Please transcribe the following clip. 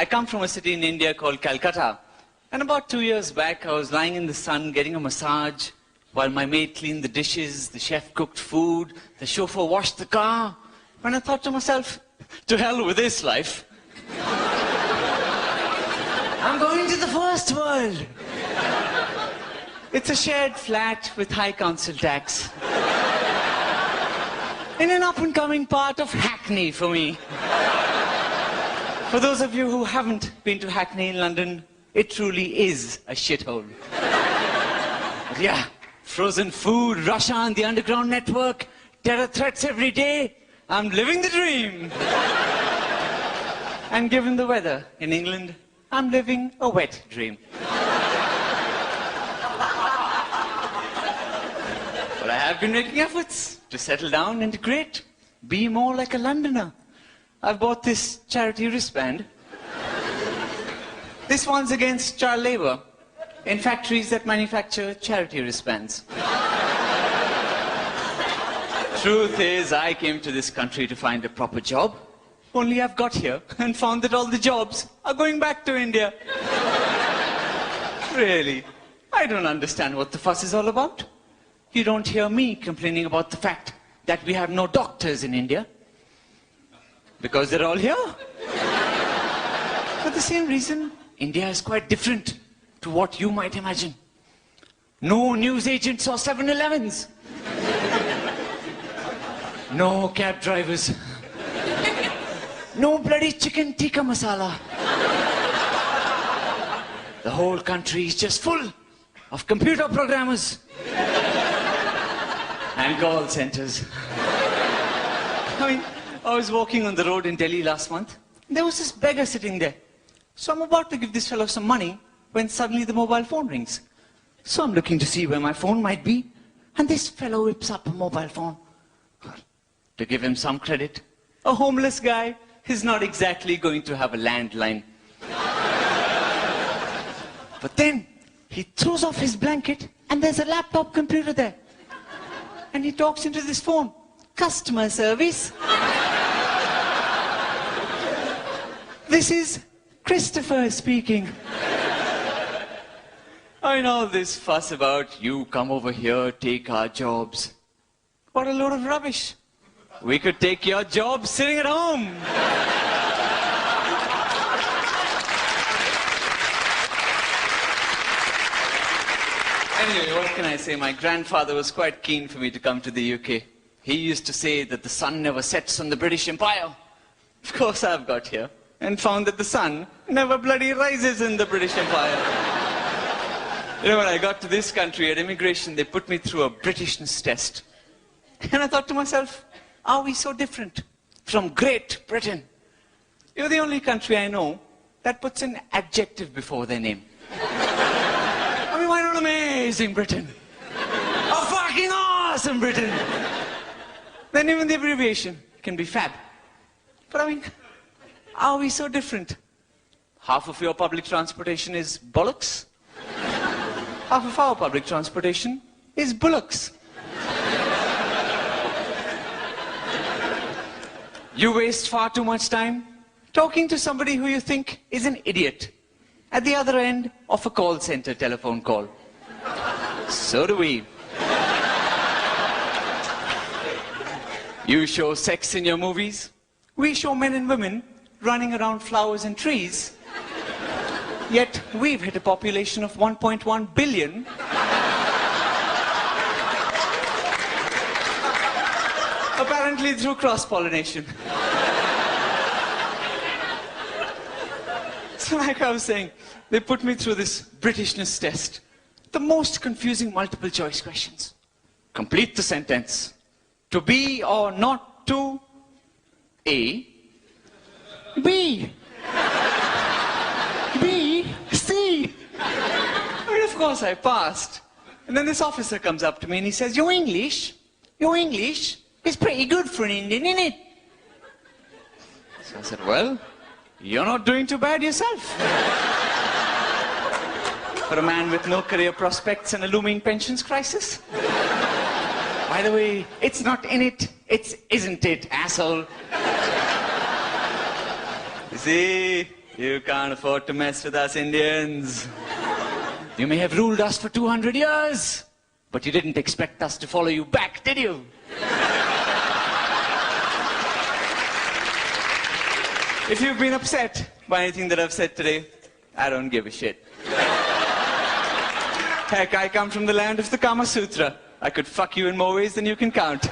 I come from a city in India called Calcutta. And about 2 years back, I was lying in the sun getting a massage while my maid cleaned the dishes, the chef cooked food, the chauffeur washed the car. When I thought to myself, to hell with this life. I'm going to the first world. It's a shared flat with high council tax. In an up-and-coming part of Hackney for me. For those of you who haven't been to Hackney in London, it truly is a shithole. But yeah, frozen food, Russia and the underground network, terror threats every day. I'm living the dream. And given the weather in England, I'm living a wet dream. But I have been making efforts to settle down, integrate, be more like a Londoner. I've bought this charity wristband. This one's against child labor in factories that manufacture charity wristbands. Truth is, I came to this country to find a proper job. Only I've got here and found that all the jobs are going back to India. Really, I don't understand what the fuss is all about. You don't hear me complaining about the fact that we have no doctors in India. Because they're all here. For the same reason, India is quite different to what you might imagine. No newsagents or 7-Elevens. No cab drivers. No bloody chicken tikka masala. The whole country is just full of computer programmers and call centers. I was walking on the road in Delhi last month. There was this beggar sitting there. So I'm about to give this fellow some money when suddenly the mobile phone rings. So I'm looking to see where my phone might be, and this fellow whips up a mobile phone. To give him some credit, a homeless guy is not exactly going to have a landline. But then he throws off his blanket and there's a laptop computer there. And he talks into this phone. Customer service. This is Christopher speaking. I know this fuss about you come over here, take our jobs. What a load of rubbish. We could take your job sitting at home. Anyway, what can I say? My grandfather was quite keen for me to come to the UK. He used to say that the sun never sets on the British Empire. Of course I've got here and found that the sun never bloody rises in the British Empire. You know, when I got to this country at immigration, they put me through a Britishness test. And I thought to myself, are we so different from Great Britain? You're the only country I know that puts an adjective before their name. I mean, why not amazing Britain? A fucking awesome Britain! Then even the abbreviation can be fab. But I mean, are we so different? Half of your public transportation is bollocks. Half of our public transportation is bullocks. You waste far too much time talking to somebody who you think is an idiot at the other end of a call center telephone call. So do we. You show sex in your movies. We show men and women running around flowers and trees. Yet we've hit a population of 1.1 billion. Apparently through cross-pollination. So like I was saying, they put me through this Britishness test. The most confusing multiple choice questions. Complete the sentence. To be or not to A. B. B. C. I mean, of course I passed. And then this officer comes up to me and he says, Your English is pretty good for an Indian, isn't it? So I said, well, you're not doing too bad yourself. For a man with no career prospects and a looming pensions crisis. By the way, it's not in it, it's isn't it, asshole. You see, You can't afford to mess with us Indians. You may have ruled us for 200 years, but you didn't expect us to follow you back, did you? If you've been upset by anything that I've said today, I don't give a shit. Heck, I come from the land of the Kama Sutra. I could fuck you in more ways than you can count.